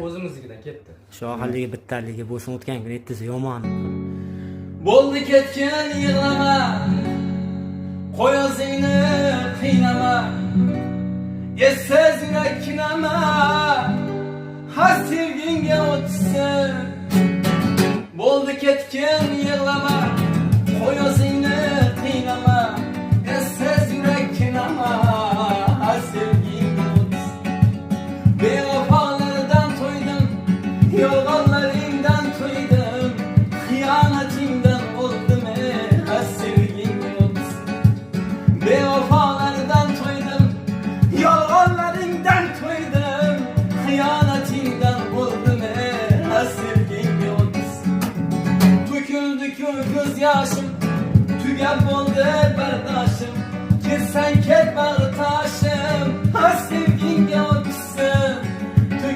o'zimiznikidan ketdi. Shu ahilligi bittarligi bo'lsin o'tgan kun ettisi yomon. Bo'ldi ketgan yig'lama, qo'y o'zingni qiynama, essiz yurak kinama, har sevgingga o'tsin. Bo'ldi ketgan yig'lama, qo'y o'zingni qiynama, essiz yurak kinama, har sevgingga o'tsin. Bevafolardan to'ydim, yolg'onlaringdan to'ydim, xiyonatingdan o'ldim, har sevgingga o'tsin. Bevafolardan to'ydim, yolg'onlaringdan to'ydim, xiyonatingdan o'ldim, har sevgingga o'tsin. To'kildi-ku ko'z yoshim, tugab bo'ldi bardoshim, ketsang ket bag'ri toshim, har sevgingga o'tsin.